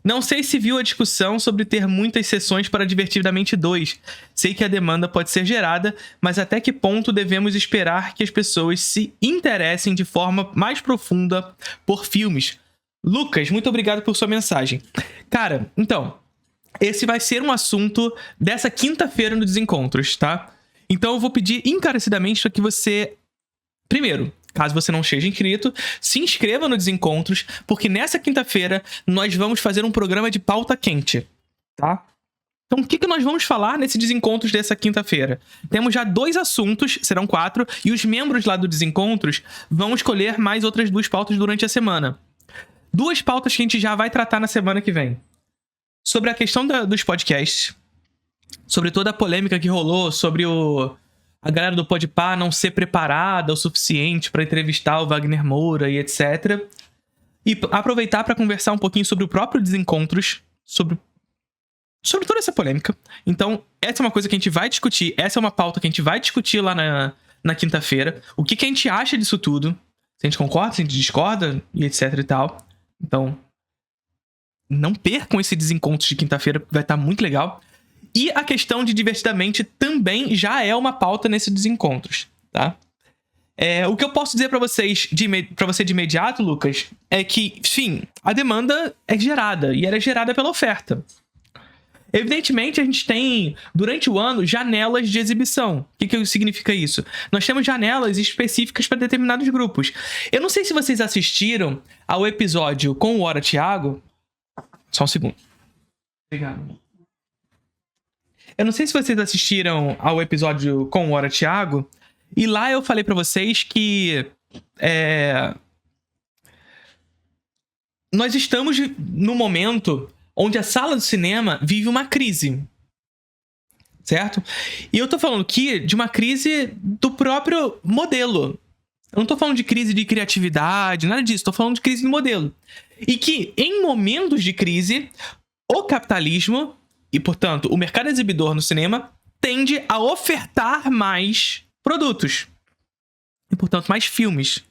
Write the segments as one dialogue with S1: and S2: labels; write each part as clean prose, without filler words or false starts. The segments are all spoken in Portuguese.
S1: Não sei se viu a discussão sobre ter muitas sessões para Divertidamente 2. Sei que a demanda pode ser gerada, mas até que ponto devemos esperar que as pessoas se interessem de forma mais profunda por filmes? Lucas, muito obrigado por sua mensagem. Cara, então, esse vai ser um assunto dessa quinta-feira no Desencontros, tá? Então eu vou pedir encarecidamente para que você, primeiro, caso você não esteja inscrito, se inscreva no Desencontros, porque nessa quinta-feira nós vamos fazer um programa de pauta quente, tá? Então o que nós vamos falar nesse Desencontros dessa quinta-feira? Temos já 2 assuntos, serão 4, e os membros lá do Desencontros vão escolher mais outras 2 pautas durante a semana. 2 pautas que a gente já vai tratar na semana que vem. Sobre a questão dos podcasts, sobre toda a polêmica que rolou, sobre a galera do Podpah não ser preparada o suficiente para entrevistar o Wagner Moura e etc. E aproveitar para conversar um pouquinho sobre o próprio Desencontros, sobre toda essa polêmica. Então, essa é uma coisa que a gente vai discutir, essa é uma pauta que a gente vai discutir lá na quinta-feira. O que a gente acha disso tudo, se a gente concorda, se a gente discorda e etc e tal. Então, não percam esse Desencontros de quinta-feira, vai estar muito legal. E a questão de Divertidamente também já é uma pauta nesse Desencontros, tá? O que eu posso dizer pra você de imediato, Lucas, é que, enfim, a demanda é gerada, e ela é gerada pela oferta. Evidentemente, a gente tem, durante o ano, janelas de exibição. O que significa isso? Nós temos janelas específicas para determinados grupos. Eu não sei se vocês assistiram ao episódio com o Hora Thiago. Só um segundo. Obrigado. Eu não sei se vocês assistiram ao episódio com o Hora Thiago, e lá eu falei pra vocês que nós estamos no momento onde a sala do cinema vive uma crise, certo? E eu tô falando aqui de uma crise do próprio modelo. Eu não tô falando de crise de criatividade, nada disso, tô falando de crise de modelo. E que, em momentos de crise, o capitalismo e, portanto, o mercado exibidor no cinema tende a ofertar mais produtos. E, portanto, mais filmes.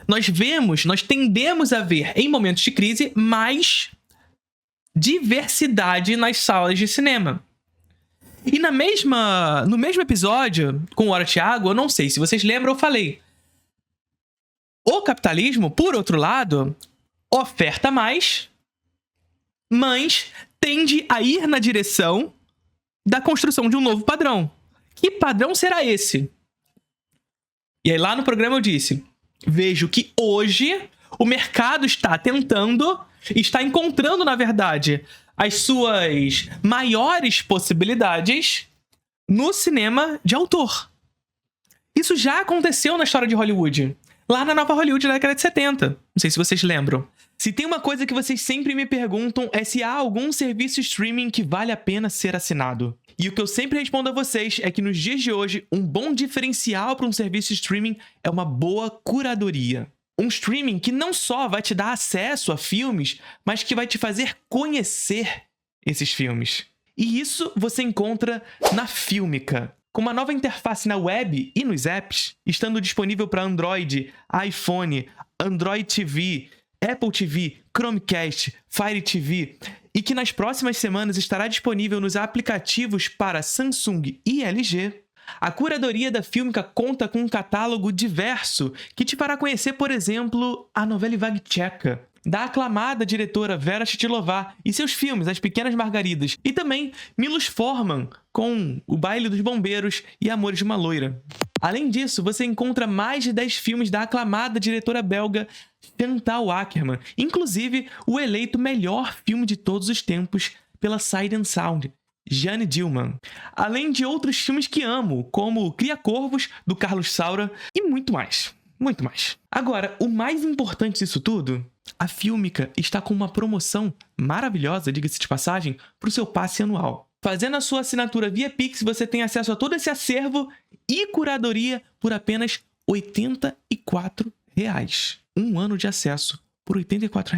S1: Nós tendemos a ver, em momentos de crise, mais diversidade nas salas de cinema. E no mesmo episódio, com o Hora Thiago, eu não sei se vocês lembram, eu falei. O capitalismo, por outro lado, oferta mais, mas tende a ir na direção da construção de um novo padrão. Que padrão será esse? E aí lá no programa eu disse, vejo que hoje o mercado está encontrando, na verdade, as suas maiores possibilidades no cinema de autor. Isso já aconteceu na história de Hollywood. Lá na Nova Hollywood da década de 70. Não sei se vocês lembram. Se tem uma coisa que vocês sempre me perguntam é se há algum serviço streaming que vale a pena ser assinado. E o que eu sempre respondo a vocês é que nos dias de hoje, um bom diferencial para um serviço streaming é uma boa curadoria. Um streaming que não só vai te dar acesso a filmes, mas que vai te fazer conhecer esses filmes. E isso você encontra na Filmica. Com uma nova interface na web e nos apps, estando disponível para Android, iPhone, Android TV, Apple TV, Chromecast, Fire TV, e que nas próximas semanas estará disponível nos aplicativos para Samsung e LG, a curadoria da Filmica conta com um catálogo diverso que te fará conhecer, por exemplo, a novela vague tcheca, da aclamada diretora Vera Chytilová e seus filmes As Pequenas Margaridas, e também Milos Forman com O Baile dos Bombeiros e Amores de uma Loira. Além disso, você encontra mais de 10 filmes da aclamada diretora belga Chantal Akerman, inclusive o eleito melhor filme de todos os tempos pela Sight and Sound, Jeanne Dielman. Além de outros filmes que amo, como Cria Corvos, do Carlos Saura, e muito mais. Muito mais. Agora, o mais importante disso tudo, a Filmica está com uma promoção maravilhosa, diga-se de passagem, para o seu passe anual. Fazendo a sua assinatura via Pix, você tem acesso a todo esse acervo e curadoria por apenas R$ 84. Um ano de acesso por R$ 84.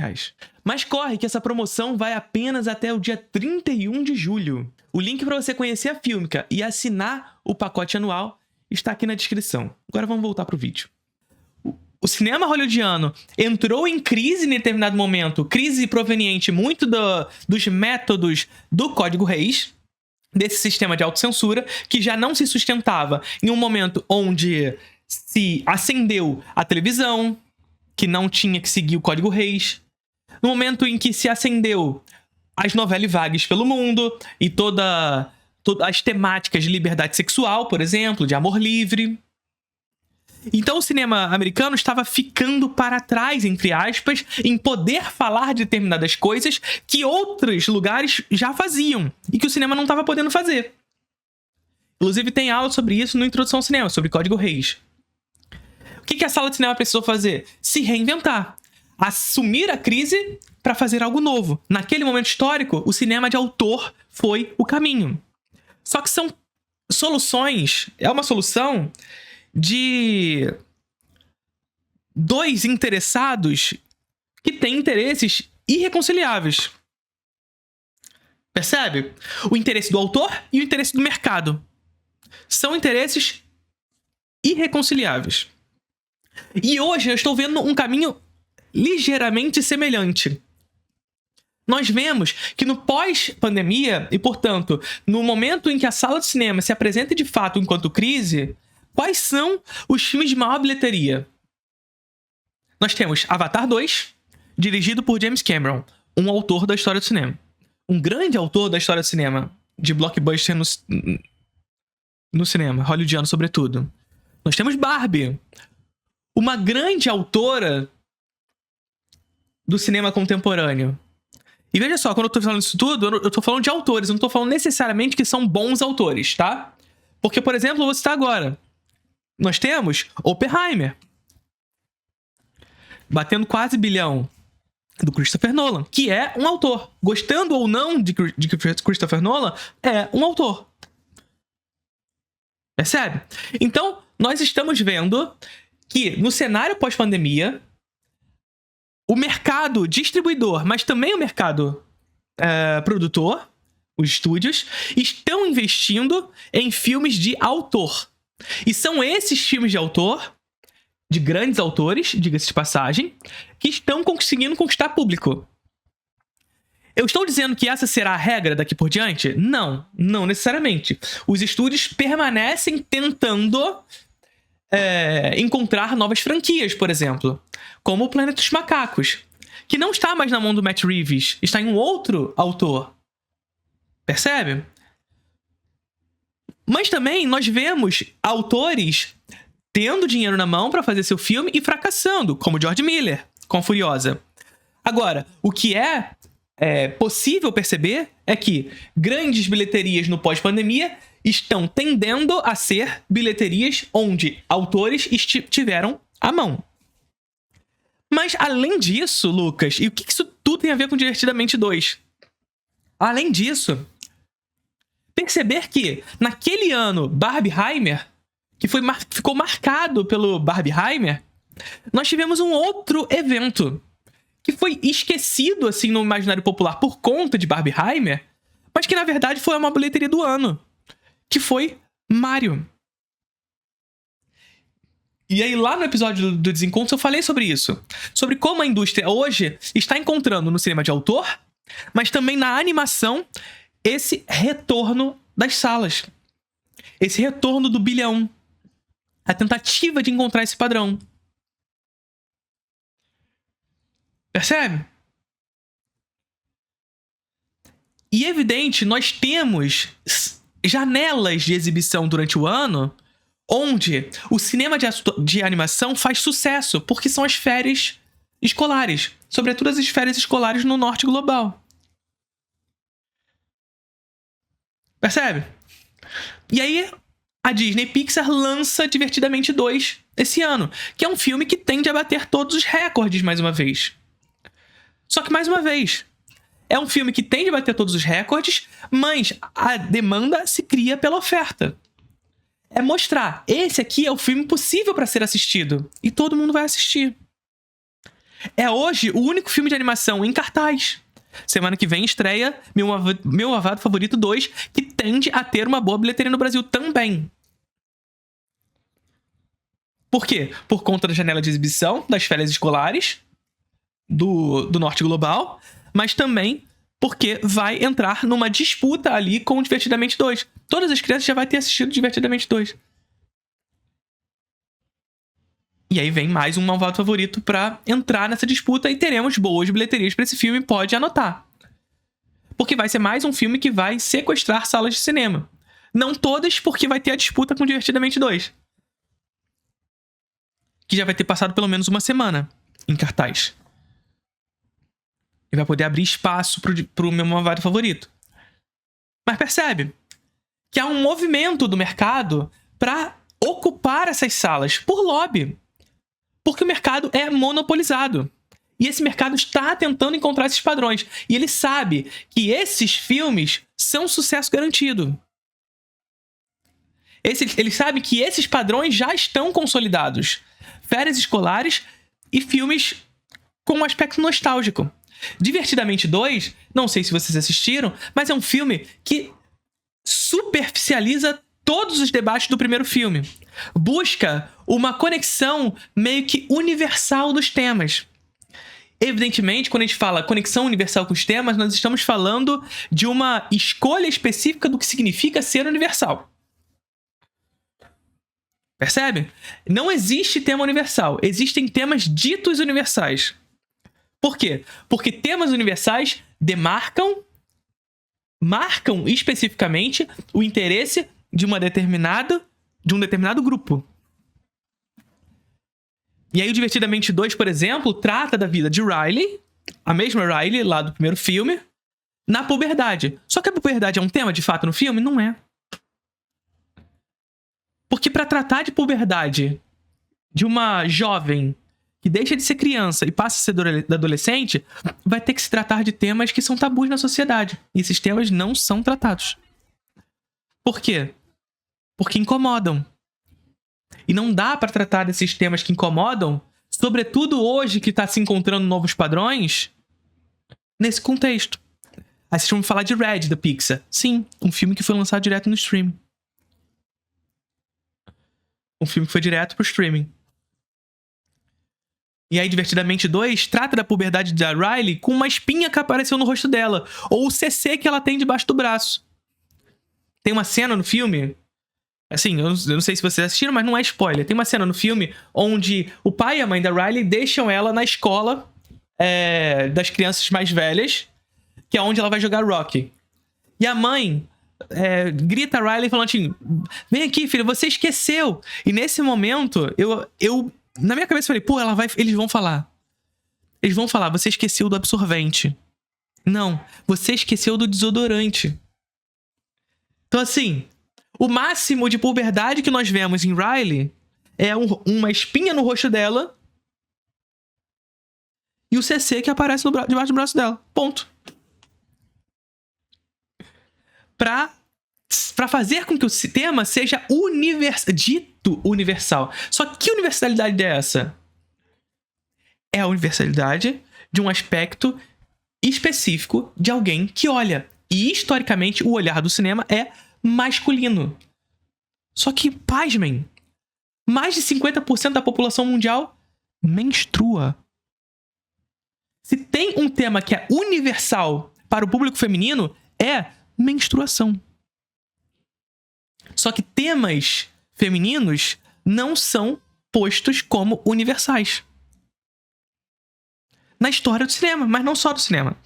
S1: Mas corre que essa promoção vai apenas até o dia 31 de julho. O link para você conhecer a Filmica e assinar o pacote anual está aqui na descrição. Agora vamos voltar para o vídeo. o cinema hollywoodiano entrou em crise em determinado momento, crise proveniente muito dos métodos do Código Reis, desse sistema de autocensura, que já não se sustentava em um momento onde se acendeu a televisão, que não tinha que seguir o Código Reis, no momento em que se acendeu as novelas vagas pelo mundo e todas as temáticas de liberdade sexual, por exemplo, de amor livre. Então o cinema americano estava ficando para trás, entre aspas, em poder falar de determinadas coisas que outros lugares já faziam e que o cinema não estava podendo fazer. Inclusive tem aula sobre isso no Introdução ao Cinema, sobre Código Reis. O que a sala de cinema precisou fazer? Se reinventar. Assumir a crise para fazer algo novo. Naquele momento histórico, o cinema de autor foi o caminho. Só que são soluções, é uma solução de dois interessados que têm interesses irreconciliáveis. Percebe? O interesse do autor e o interesse do mercado. São interesses irreconciliáveis. E hoje eu estou vendo um caminho ligeiramente semelhante. Nós vemos que no pós-pandemia, e portanto, no momento em que a sala de cinema se apresenta de fato enquanto crise, quais são os filmes de maior bilheteria? Nós temos Avatar 2, dirigido por James Cameron, um autor da história do cinema. Um grande autor da história do cinema, de blockbuster no cinema, hollywoodiano sobretudo. Nós temos Barbie, uma grande autora do cinema contemporâneo. E veja só, quando eu tô falando isso tudo, eu tô falando de autores, eu não tô falando necessariamente que são bons autores, tá? Porque, por exemplo, eu vou citar agora. Nós temos Oppenheimer, batendo quase bilhão, do Christopher Nolan, que é um autor. Gostando ou não de Christopher Nolan, é um autor. Percebe? Então, nós estamos vendo que no cenário pós-pandemia, o mercado distribuidor, mas também o mercado produtor, os estúdios, estão investindo em filmes de autor. E são esses filmes de autor, de grandes autores, diga-se de passagem, que estão conseguindo conquistar público. Eu estou dizendo que essa será a regra daqui por diante? Não, não necessariamente. Os estúdios permanecem tentando encontrar novas franquias, por exemplo, como o Planeta dos Macacos, que não está mais na mão do Matt Reeves, está em um outro autor. Percebe? Mas também nós vemos autores tendo dinheiro na mão para fazer seu filme e fracassando, como George Miller, com Furiosa. Agora, o que é possível perceber é que grandes bilheterias no pós-pandemia estão tendendo a ser bilheterias onde autores tiveram a mão. Mas, além disso, Lucas, e o que isso tudo tem a ver com Divertidamente 2? Além disso, perceber que, naquele ano, Barbieheimer, que ficou marcado pelo Barbieheimer, nós tivemos um outro evento que foi esquecido, assim, no imaginário popular por conta de Barbieheimer, mas que, na verdade, foi uma bilheteria do ano, que foi Mario. E aí, lá no episódio do Desencontro, eu falei sobre isso. Sobre como a indústria hoje está encontrando no cinema de autor, mas também na animação, esse retorno das salas. Esse retorno do bilhão. A tentativa de encontrar esse padrão. Percebe? E é evidente, nós temos janelas de exibição durante o ano onde o cinema de animação faz sucesso, porque são as férias escolares, sobretudo as férias escolares no norte global. Percebe? E aí, a Disney Pixar lança Divertidamente 2 esse ano, que é um filme que tende a bater todos os recordes mais uma vez. Só que, mais uma vez, é um filme que tende a bater todos os recordes, mas a demanda se cria pela oferta. É mostrar, esse aqui é o filme possível para ser assistido, e todo mundo vai assistir. É hoje o único filme de animação em cartaz. Semana que vem estreia Meu Avado Favorito 2, que tende a ter uma boa bilheteria no Brasil também. Por quê? Por conta da janela de exibição das férias escolares do Norte Global, mas também porque vai entrar numa disputa ali com o Divertidamente 2. Todas as crianças já vão ter assistido Divertidamente 2. E aí vem mais um malvado favorito pra entrar nessa disputa e teremos boas bilheterias pra esse filme, pode anotar. Porque vai ser mais um filme que vai sequestrar salas de cinema. Não todas, porque vai ter a disputa com Divertidamente 2. Que já vai ter passado pelo menos uma semana em cartaz. E vai poder abrir espaço pro meu malvado favorito. Mas percebe que há um movimento do mercado pra ocupar essas salas por lobby. Porque o mercado é monopolizado. E esse mercado está tentando encontrar esses padrões. E ele sabe que esses filmes são sucesso garantido. Ele sabe que esses padrões já estão consolidados. Férias escolares e filmes com um aspecto nostálgico. Divertidamente 2, não sei se vocês assistiram, mas é um filme que superficializa todos os debates do primeiro filme. Busca uma conexão meio que universal dos temas. Evidentemente, quando a gente fala conexão universal com os temas, nós estamos falando de uma escolha específica do que significa ser universal. Percebe? Não existe tema universal. Existem temas ditos universais. Por quê? Porque temas universais marcam especificamente o interesse de um determinado grupo. E aí o Divertidamente 2, por exemplo, trata da vida de Riley, a mesma Riley lá do primeiro filme, na puberdade. Só que a puberdade é um tema de fato no filme? Não é. Porque para tratar de puberdade de uma jovem que deixa de ser criança e passa a ser adolescente, vai ter que se tratar de temas que são tabus na sociedade. E esses temas não são tratados. Por quê? Porque incomodam. E não dá para tratar desses temas que incomodam, sobretudo hoje que está se encontrando novos padrões, nesse contexto. Aí vocês vão falar de Red, da Pixar. Sim, um filme que foi lançado direto no streaming. Um filme que foi direto pro streaming. E aí, Divertidamente 2 trata da puberdade da Riley com uma espinha que apareceu no rosto dela. Ou o CC que ela tem debaixo do braço. Tem uma cena no filme... Assim, eu não sei se vocês assistiram, mas não é spoiler. Tem uma cena no filme onde o pai e a mãe da Riley deixam ela na escola das crianças mais velhas, que é onde ela vai jogar Rocky. E a mãe... grita a Riley falando assim: vem aqui, filho, você esqueceu. E nesse momento, eu na minha cabeça falei, pô, eles vão falar. Eles vão falar, você esqueceu do absorvente. Não, você esqueceu do desodorante. Então assim, o máximo de puberdade que nós vemos em Riley é uma espinha no rosto dela e o CC que aparece debaixo do braço dela. Ponto. Pra fazer com que o tema seja dito universal. Só que universalidade é essa? É a universalidade de um aspecto específico de alguém que olha. E, historicamente, o olhar do cinema é masculino. Só que, pasmem, mais de 50% da população mundial menstrua. Se tem um tema que é universal para o público feminino, é menstruação. Só que temas femininos não são postos como universais. Na história do cinema, mas não só do cinema.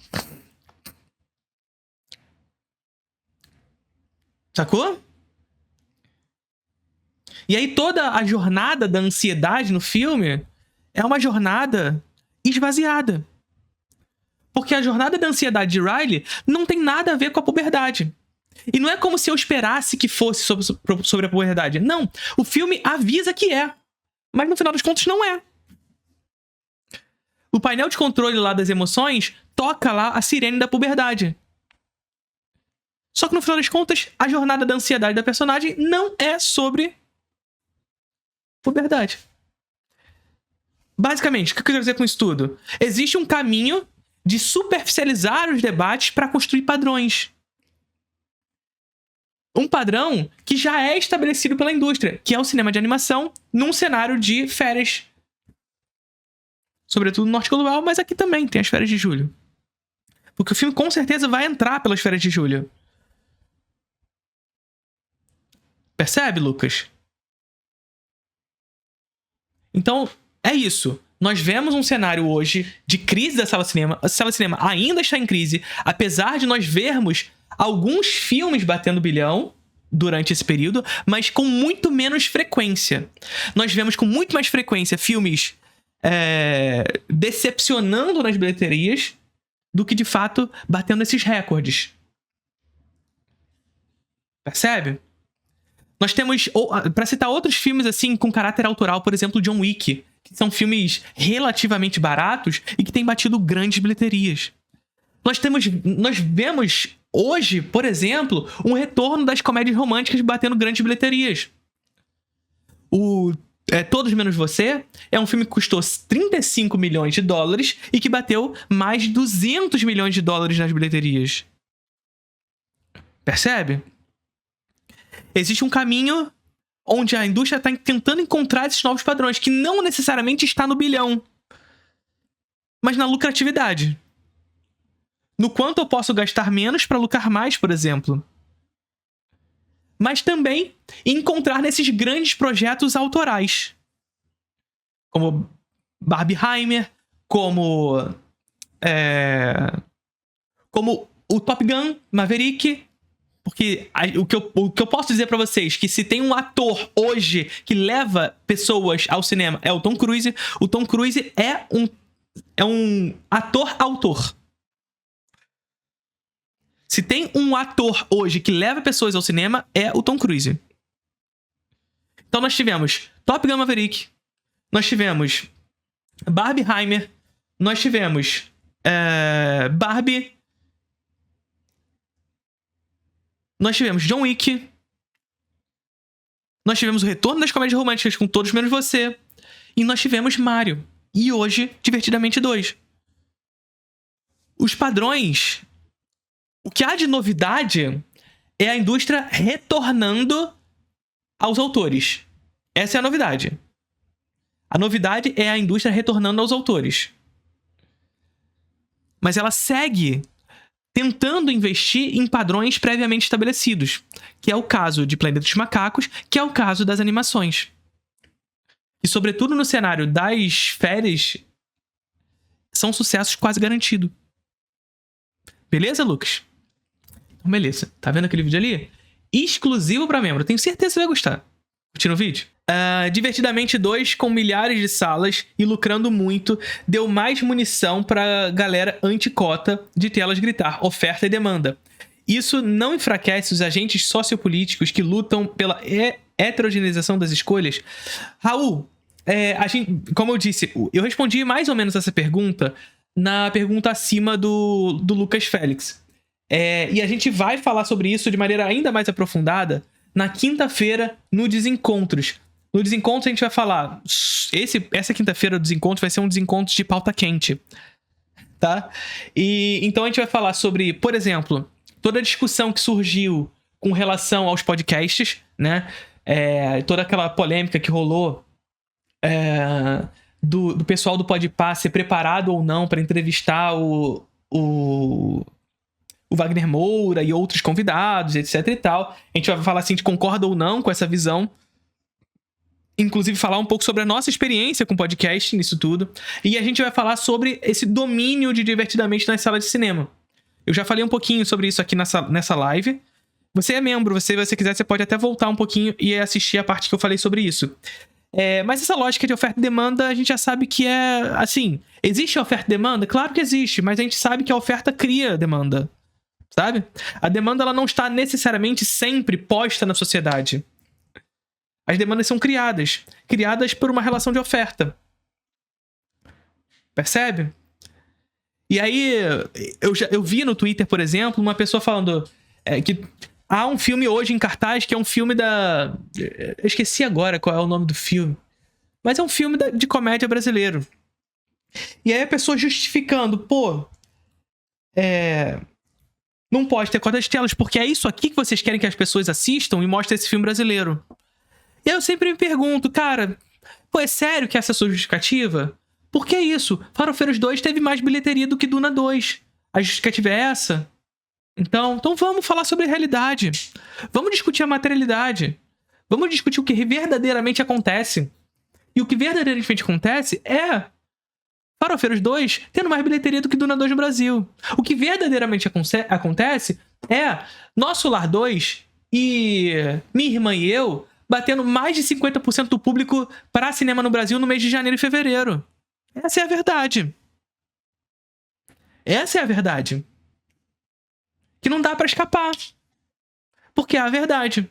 S1: Sacou? E aí toda a jornada da ansiedade no filme é uma jornada esvaziada. Porque a jornada da ansiedade de Riley não tem nada a ver com a puberdade. E não é como se eu esperasse que fosse sobre a puberdade. Não, o filme avisa que é. Mas no final das contas não é. O painel de controle lá das emoções toca lá a sirene da puberdade. Só que no final das contas, a jornada da ansiedade da personagem não é sobre puberdade. Basicamente, o que eu quero dizer com isso tudo? Existe um caminho de superficializar os debates para construir padrões. um padrão que já é estabelecido pela indústria, que é o cinema de animação num cenário de férias. Sobretudo no norte global, mas aqui também tem as férias de julho. Porque o filme com certeza vai entrar pelas férias de julho. Percebe, Lucas? Então, é isso. Nós vemos um cenário hoje de crise da sala de cinema. A sala de cinema ainda está em crise, apesar de nós vermos alguns filmes batendo bilhão durante esse período, mas com muito menos frequência. Nós vemos com muito mais frequência filmes decepcionando nas bilheterias do que, de fato, batendo esses recordes. Percebe? Nós temos, para citar outros filmes assim com caráter autoral, por exemplo, John Wick, que são filmes relativamente baratos e que têm batido grandes bilheterias. Nós vemos hoje, por exemplo, um retorno das comédias românticas batendo grandes bilheterias. Todos Menos Você é um filme que custou 35 milhões de dólares e que bateu mais de 200 milhões de dólares nas bilheterias. Percebe? Existe um caminho onde a indústria está tentando encontrar esses novos padrões, que não necessariamente está no bilhão, mas na lucratividade. No quanto eu posso gastar menos para lucrar mais, por exemplo. Mas também encontrar nesses grandes projetos autorais. Como Barbenheimer, como o Top Gun, Maverick. Porque o que eu posso dizer pra vocês, que se tem um ator hoje que leva pessoas ao cinema, é o Tom Cruise. O Tom Cruise é um ator-autor. Se tem um ator hoje que leva pessoas ao cinema, é o Tom Cruise. Então nós tivemos Top Gun Maverick, nós tivemos Barbenheimer, nós tivemos Barbie, nós tivemos John Wick, nós tivemos o retorno das comédias românticas com Todos Menos Você, e nós tivemos Mario. E hoje, Divertidamente 2. Os padrões... O que há de novidade é a indústria retornando aos autores. Essa é a novidade. A novidade é a indústria retornando aos autores. Mas ela segue tentando investir em padrões previamente estabelecidos, que é o caso de Planeta dos Macacos, que é o caso das animações. E, sobretudo, no cenário das férias, são sucessos quase garantidos. Beleza, Lucas? Então, beleza. Tá vendo aquele vídeo ali? Exclusivo pra membro. Tenho certeza que você vai gostar. Curtindo o vídeo? Divertidamente 2, com milhares de salas e lucrando muito, deu mais munição pra galera anticota de telas gritar oferta e demanda. Isso não enfraquece os agentes sociopolíticos que lutam pela heterogeneização das escolhas? Raul, como eu disse, eu respondi mais ou menos essa pergunta na pergunta acima do Lucas Félix. E a gente vai falar sobre isso de maneira ainda mais aprofundada na quinta-feira, no Desencontros. No Desencontros a gente vai falar... Essa quinta-feira do Desencontros vai ser um desencontro de pauta quente. Tá? E então a gente vai falar sobre, por exemplo, toda a discussão que surgiu com relação aos podcasts, né? Toda aquela polêmica que rolou do pessoal do Podpah ser preparado ou não para entrevistar o Wagner Moura e outros convidados, etc e tal. A gente vai falar se a gente concorda ou não com essa visão. Inclusive falar um pouco sobre a nossa experiência com podcast nisso tudo. E a gente vai falar sobre esse domínio de Divertidamente nas salas de cinema. Eu já falei um pouquinho sobre isso aqui nessa live. Você é membro, se você quiser, você pode até voltar um pouquinho e assistir a parte que eu falei sobre isso. Mas essa lógica de oferta e demanda, a gente já sabe que assim, existe oferta e demanda? Claro que existe, mas a gente sabe que a oferta cria demanda, sabe? A demanda, ela não está necessariamente sempre posta na sociedade. As demandas são criadas por uma relação de oferta. Percebe? E aí, eu vi no Twitter, por exemplo, uma pessoa falando que há um filme hoje em cartaz que é um filme da... Eu esqueci agora qual é o nome do filme. Mas é um filme de comédia brasileiro. E aí a pessoa justificando, não pode ter quantas telas, porque é isso aqui que vocês querem que as pessoas assistam e mostrem esse filme brasileiro. E eu sempre me pergunto, cara, pô, é sério que essa é a sua justificativa? Por que isso? Farofeiros 2 teve mais bilheteria do que Duna 2. A justificativa é essa? Então vamos falar sobre a realidade. Vamos discutir a materialidade. Vamos discutir o que verdadeiramente acontece. E o que verdadeiramente acontece é Farofeiros 2 tendo mais bilheteria do que Duna 2 no Brasil. O que verdadeiramente acontece é Nosso Lar 2 e Minha Irmã e Eu batendo mais de 50% do público para cinema no Brasil no mês de janeiro e fevereiro. Essa é a verdade. Essa é a verdade. Que não dá pra escapar. Porque é a verdade.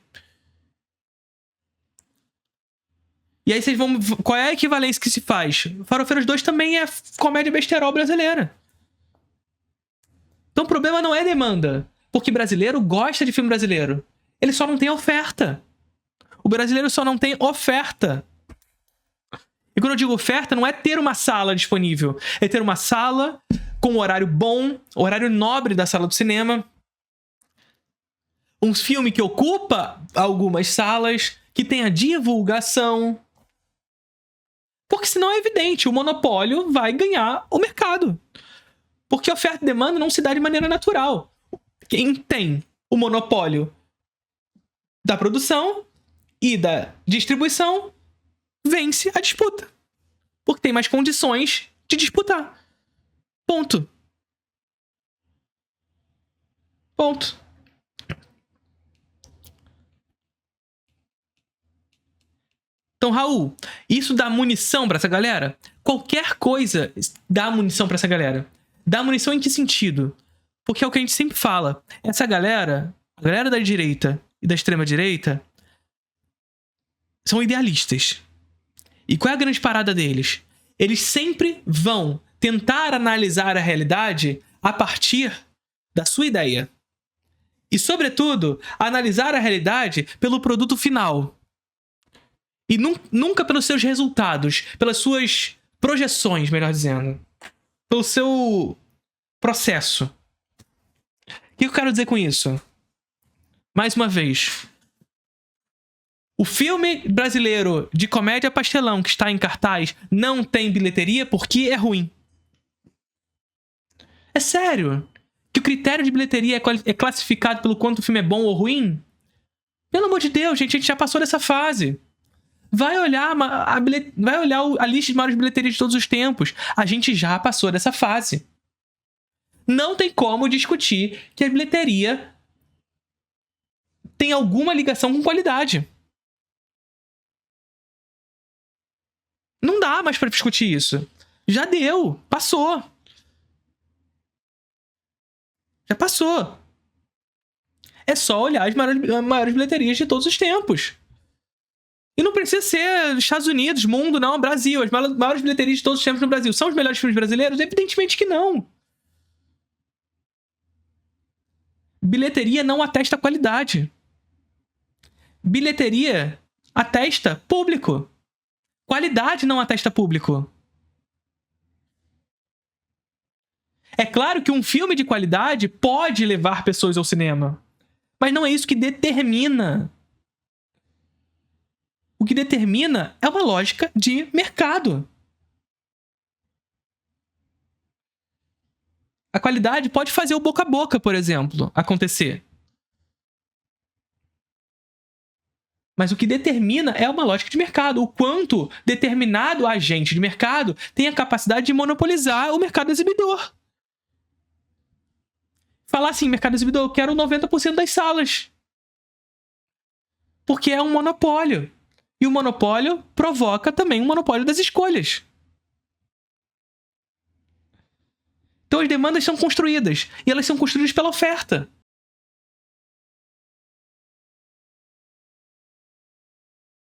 S1: E aí vocês vão... Qual é a equivalência que se faz? Farofeiros 2 também é comédia besterol brasileira. Então o problema não é demanda. Porque brasileiro gosta de filme brasileiro. Ele só não tem oferta. O brasileiro só não tem oferta. E quando eu digo oferta, não é ter uma sala disponível. É ter uma sala com horário bom, horário nobre da sala do cinema. Um filme que ocupa algumas salas, que tenha divulgação. Porque senão é evidente, o monopólio vai ganhar o mercado. Porque oferta e demanda não se dá de maneira natural. Quem tem o monopólio da produção e da distribuição vence a disputa. Porque tem mais condições de disputar. Ponto. Ponto. Então, Raul, isso dá munição pra essa galera? Qualquer coisa dá munição pra essa galera. Dá munição em que sentido? Porque é o que a gente sempre fala. Essa galera, a galera da direita e da extrema direita, são idealistas. E qual é a grande parada deles? Eles sempre vão tentar analisar a realidade a partir da sua ideia. E, sobretudo, analisar a realidade pelo produto final. E nunca pelos seus resultados, pelas suas projeções, melhor dizendo. Pelo seu processo. O que eu quero dizer com isso? Mais uma vez. O filme brasileiro de comédia pastelão que está em cartaz não tem bilheteria porque é ruim. É sério. Que o critério de bilheteria é classificado pelo quanto o filme é bom ou ruim? Pelo amor de Deus, gente, a gente já passou dessa fase. Vai olhar a lista de maiores bilheterias de todos os tempos. A gente já passou dessa fase. Não tem como discutir que a bilheteria tem alguma ligação com qualidade. Não dá mais pra discutir isso. Já deu. Passou. Já passou. É só olhar as maiores bilheterias de todos os tempos. E não precisa ser Estados Unidos, mundo, não, Brasil. As maiores bilheterias de todos os tempos no Brasil. São os melhores filmes brasileiros? Evidentemente que não. Bilheteria não atesta qualidade. Bilheteria atesta público. Qualidade não atesta público. É claro que um filme de qualidade pode levar pessoas ao cinema. Mas não é isso que determina. O que determina é uma lógica de mercado. A qualidade pode fazer o boca a boca, por exemplo, acontecer. Mas o que determina é uma lógica de mercado. O quanto determinado agente de mercado tem a capacidade de monopolizar o mercado exibidor. Falar assim, mercado exibidor, eu quero 90% das salas. Porque é um monopólio. E o monopólio provoca também um monopólio das escolhas. Então as demandas são construídas. E elas são construídas pela oferta.